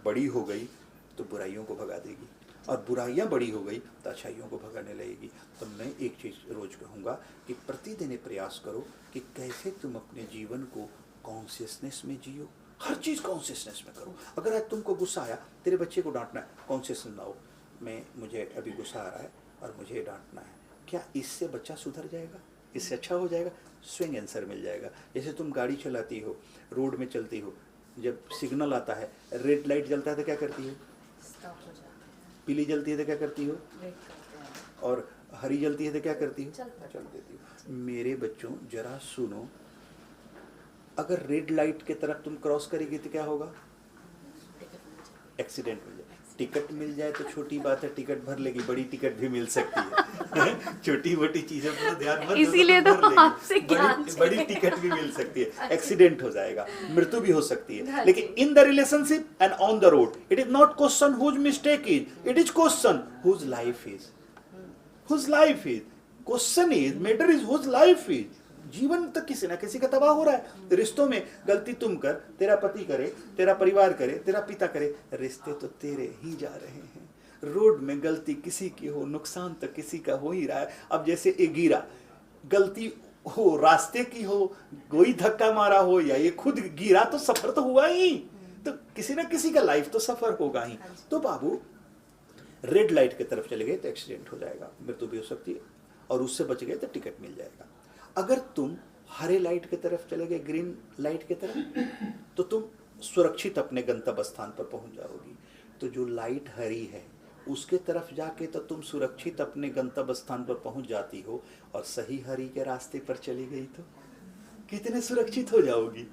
बड़ी हो गई तो बुराइयों को भगा देगी, और बुराइयां बड़ी हो गई तो अच्छाइयों को भगाने लगेगी। तो मैं एक चीज रोज कहूंगा कि प्रतिदिन प्रयास करो कि कैसे तुम अपने जीवन को कॉन्शियसनेस में जियो। हर चीज कॉन्शियसनेस में करो। अगर आज तुमको गुस्सा आया, तेरे बच्चे को डांटना है, कॉन्शियसनेस लाओ, मुझे अभी गुस्सा आ रहा है और मुझे डांटना है। क्या इससे बच्चा सुधर जाएगा? इससे अच्छा हो जाएगा? स्विंग आंसर मिल जाएगा। जैसे तुम गाड़ी चलाती हो, रोड में चलती हो, जब सिग्नल आता है, रेड लाइट जलता है तो क्या करती है? पीली जलती है तो क्या करती हो? और हरी जलती है तो क्या करती हो? चल देती हो। मेरे बच्चों जरा सुनो, अगर रेड लाइट की तरफ तुम क्रॉस करेगी तो क्या होगा? एक्सीडेंट मिल जाए। टिकट मिल जाए तो छोटी बात है, टिकट भर लेगी, बड़ी टिकट भी मिल सकती है। छोटी मोटी चीजों पर तो ध्यान मत दो, इसीलिए तो कर लेंगे। आपसे ज्ञान बड़ी टिकट भी मिल सकती है, एक्सीडेंट हो जाएगा, मृत्यु भी हो सकती है। लेकिन in the relationship and on the road it is not question whose mistake is, it is question whose life is, whose life is, question is, matter is whose life is. जीवन तक किसी ना किसी का तबाह हो रहा है। रिश्तों में गलती तुम कर, तेरा पति करे, तेरा परिवार करे, तेरा पिता करे, रिश्ते तो तेरे ही जा रहे हैं। रोड में गलती किसी की हो, नुकसान तो किसी का हो ही रहा है। अब जैसे ये गिरा, गलती हो रास्ते की हो, कोई धक्का मारा हो या ये खुद गिरा, तो सफर तो हुआ ही, तो किसी ना किसी का लाइफ तो सफर होगा ही। तो बाबू रेड लाइट की तरफ चले गए तो एक्सीडेंट हो जाएगा, मृत्यु भी हो सकती है, और उससे बच गए तो टिकट मिल जाएगा। अगर तुम हरे लाइट की तरफ चले गए, ग्रीन लाइट की तरफ, तो तुम सुरक्षित अपने गंतव्य स्थान पर पहुंच जाओगी। तो जो लाइट हरी है उसके तरफ जाके तो तुम सुरक्षित अपने गंतव्य स्थान पर पहुंच जाती हो, और सही हरी के रास्ते पर चली गई तो कितने सुरक्षित हो जाओगी,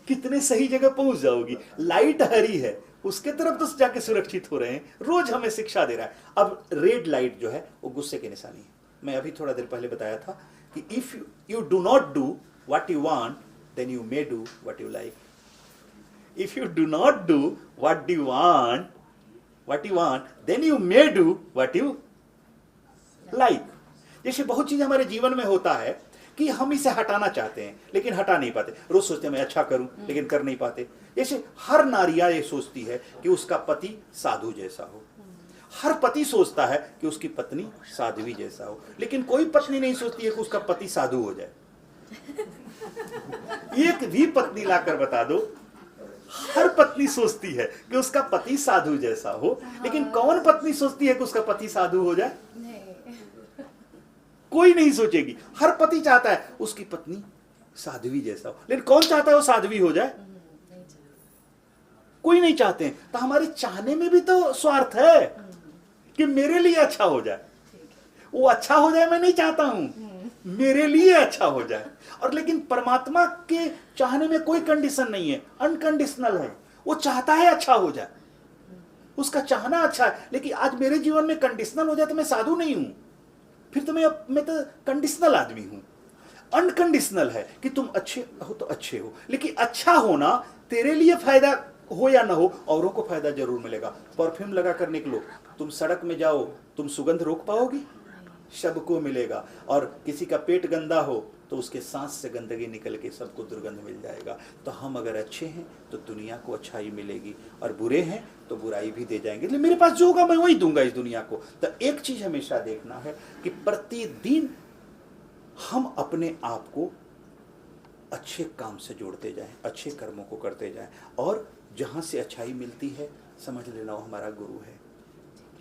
कितने सही जगह पहुंच जाओगी। लाइट हरी है उसके तरफ तो जाके सुरक्षित हो रहे हैं, रोज हमें शिक्षा दे रहा है। अब रेड लाइट जो है वो गुस्से की निशानी है। मैं अभी थोड़ा देर पहले बताया था कि if you do not do what you want then you may do what you like. If you do not do what you want then you may do what you like. जैसे बहुत चीज हमारे जीवन में होता है कि हम इसे हटाना चाहते हैं लेकिन हटा नहीं पाते। रोज सोचते हैं मैं अच्छा करूं लेकिन कर नहीं पाते। जैसे हर नारिया ये सोचती है कि उसका पति साधु जैसा हो, हर पति सोचता है कि उसकी पत्नी साध्वी जैसा हो, लेकिन कोई पत्नी नहीं सोचती है कि उसका पति साधु हो जाए। एक भी पत्नी लाकर बता दो। हर पत्नी सोचती है कि उसका पति साधु जैसा हो, लेकिन कौन पत्नी सोचती है कि उसका पति साधु हो जाए? कोई नहीं सोचेगी। हर पति चाहता है उसकी पत्नी साध्वी जैसा हो, लेकिन कौन चाहता है वो साध्वी हो जाए? कोई नहीं चाहते हैं। तो हमारे चाहने में भी तो स्वार्थ है कि मेरे लिए अच्छा हो जाए। वो अच्छा हो जाए मैं नहीं चाहता हूं, मेरे लिए अच्छा हो जाए। और लेकिन परमात्मा के चाहने में कोई कंडीशन नहीं है, अनकंडीशनल है। वो चाहता है अच्छा हो जाए, उसका चाहना अच्छा है। लेकिन आज मेरे जीवन में कंडीशनल हो जाए तो मैं साधु नहीं हूं, फिर तो मैं तो कंडीशनल आदमी हूं। अनकंडीशनल है कि तुम अच्छे हो तो अच्छे हो, लेकिन अच्छा होना तेरे लिए फायदा हो या ना हो, औरों को फायदा जरूर मिलेगा। परफ्यूम लगा कर निकलो, तुम सड़क में जाओ, तुम सुगंध रोक पाओगी? सबको मिलेगा। और किसी का पेट गंदा हो तो उसके सांस से गंदगी निकल के सबको दुर्गंध मिल जाएगा। तो हम अगर अच्छे हैं तो दुनिया को अच्छाई मिलेगी, और बुरे हैं तो बुराई भी दे जाएंगे। इसलिए मेरे पास जो होगा मैं वही दूंगा इस दुनिया को। तो एक चीज हमेशा देखना है कि प्रतिदिन हम अपने आप को अच्छे काम से जोड़ते जाएं, अच्छे कर्मों को करते जाएं, और जहां से अच्छाई मिलती है समझ लेना वो हमारा गुरु है,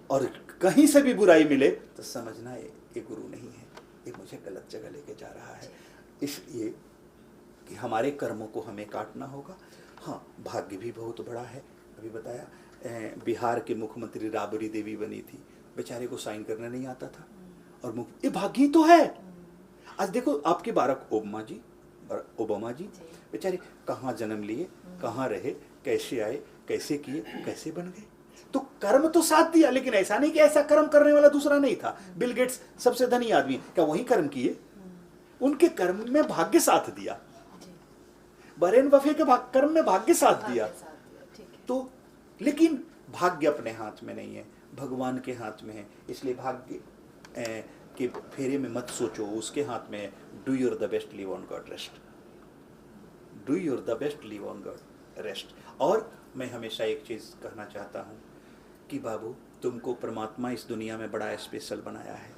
और कहीं से भी बुराई मिले तो समझना ये गुरु नहीं है, ये मुझे गलत जगह लेके जा रहा है। इसलिए कि हमारे कर्मों को हमें काटना होगा। हाँ, भाग्य भी बहुत बड़ा है। अभी बताया बिहार के मुख्यमंत्री राबड़ी देवी बनी थी, बेचारे को साइन करना नहीं आता था, और ये भाग्य ही तो है। आज देखो आपके बाराक ओबामा जी बेचारे कहाँ जन्म लिए, कहाँ रहे, कैसे आए, कैसे किए, कैसे बन गए। तो कर्म तो साथ दिया, लेकिन ऐसा नहीं कि ऐसा कर्म करने वाला दूसरा नहीं था। बिल गेट्स सबसे धनी आदमी, क्या वही कर्म किए? उनके कर्म में भाग्य साथ दिया। वॉरेन बफे के कर्म में भाग्य साथ दिया। तो लेकिन भाग्य अपने हाथ में नहीं है, भगवान के हाथ में है। इसलिए भाग्य के फेरे में मत सोचो, उसके हाथ में है। Do your the best, live on God rest. Do your the best, live on God rest. और मैं हमेशा एक चीज कहना चाहता हूं कि बाबू, तुमको परमात्मा इस दुनिया में बड़ा स्पेशल बनाया है।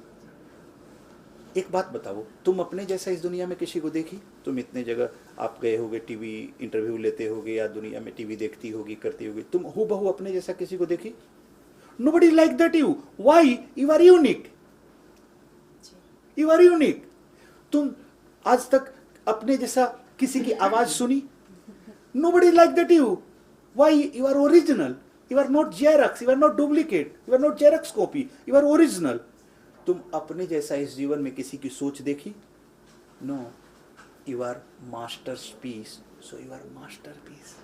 एक बात बताओ, तुम अपने जैसा इस दुनिया में किसी को देखी? तुम इतने जगह आप गए होगे, टीवी इंटरव्यू लेते होगे, या दुनिया में टीवी देखती होगी, करती होगी, तुम हूबहू अपने जैसा किसी को देखी? Nobody like that you. Why? You are unique, you are unique. तुम आज तक अपने जैसा किसी की आवाज सुनी? Nobody like that you. Why? You are original, you are not xerox, you are not duplicate, you are not xerox copy, you are original. तुम अपने जैसा इस जीवन में किसी की सोच देखी? No, you are masterpiece, so you are masterpiece.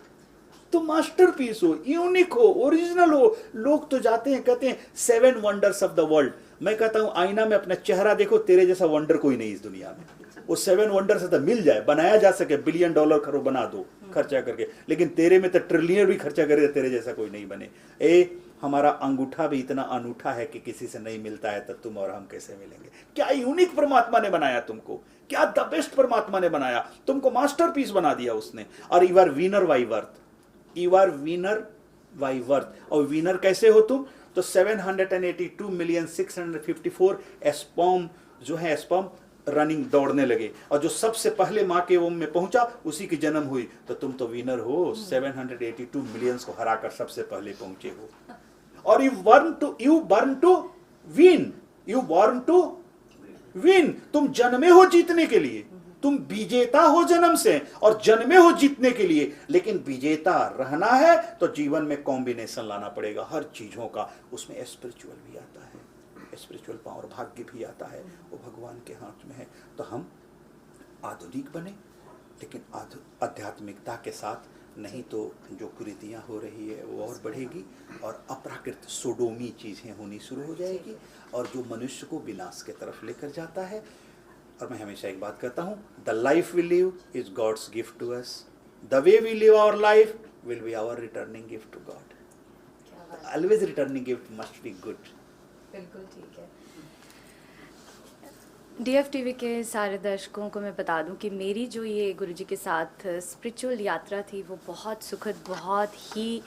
तुम मास्टरपीस हो, यूनिक हो, ओरिजिनल हो। लोग तो जाते हैं कहते हैं 7 वंडर्स ऑफ द वर्ल्ड। मैं कहता हूं आईना में अपना चेहरा देखो, तेरे जैसा वंडर कोई नहीं इस दुनिया में। वो 7 वंडर से तो मिल जाए, बनाया जा सके, $1 बिलियन करो बना दो खर्चा करके, लेकिन तेरे में तो ट्रिलियन भी खर्चा करे तेरे जैसा कोई नहीं बने। हमारा अंगूठा भी इतना अनूठा है कि किसी से नहीं मिलता है, तो तुम और हम कैसे मिलेंगे? क्या यूनिक परमात्मा ने बनाया तुमको, क्या द बेस्ट परमात्मा ने बनाया तुमको, मास्टरपीस बना दिया उसने। और you are winner by birth, you are winner by birth. और विनर कैसे हो तुम? तो 782,654 स्पर्म जो है, स्पर्म रनिंग दौड़ने लगे, और जो सबसे पहले मां के वोम में पहुंचा उसी की जन्म हुई, तो तुम तो विनर हो। 782 मिलियंस को हराकर सबसे पहले पहुंचे हो। और you born to win, you born to win. तुम जन्मे हो जीतने के लिए, तुम विजेता हो जन्म से, और जन्मे हो जीतने के लिए। लेकिन विजेता रहना है तो जीवन में कॉम्बिनेशन लाना पड़ेगा हर चीजों का। उसमें स्पिरिचुअल भी आता है, स्पिरिचुअल पावर, भाग्य भी आता है, वो भगवान के हाथ में है। तो हम आधुनिक बने, लेकिन आध्यात्मिकता के साथ, नहीं तो जो कुरीतियाँ हो रही है वो और बढ़ेगी, और अपराकृत सोडोमी चीज़ें होनी शुरू हो जाएगी, और जो मनुष्य को विनाश की तरफ लेकर जाता है। और मैं हमेशा एक बात कहता हूँ, the life we live is God's gift to us, the way we live our life will be our returning gift to God. Always returning gift must be good. बिल्कुल ठीक है। DF TV के सारे दर्शकों को मैं बता दूं कि मेरी जो ये गुरुजी के साथ स्पिरिचुअल यात्रा थी, वो बहुत सुखद, बहुत ही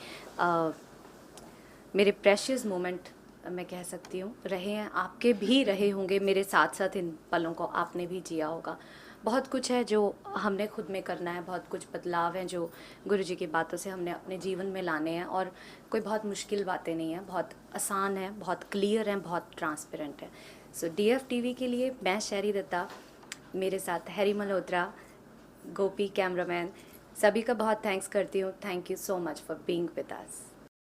मेरे प्रेशियस मोमेंट मैं कह सकती हूँ रहे हैं। आपके भी रहे होंगे मेरे साथ साथ, इन पलों को आपने भी जिया होगा। बहुत कुछ है जो हमने खुद में करना है, बहुत कुछ बदलाव हैं जो गुरुजी की बातों से हमने अपने जीवन में लाने हैं, और कोई बहुत मुश्किल बातें नहीं हैं, बहुत आसान है, बहुत क्लियर हैं, बहुत ट्रांसपेरेंट है। सो DF TV के लिए मैं शहरी दत्ता, मेरे साथ हैरी मल्होत्रा, गोपी कैमरामैन, सभी का बहुत थैंक्स करती हूँ। Thank you so much for being with us.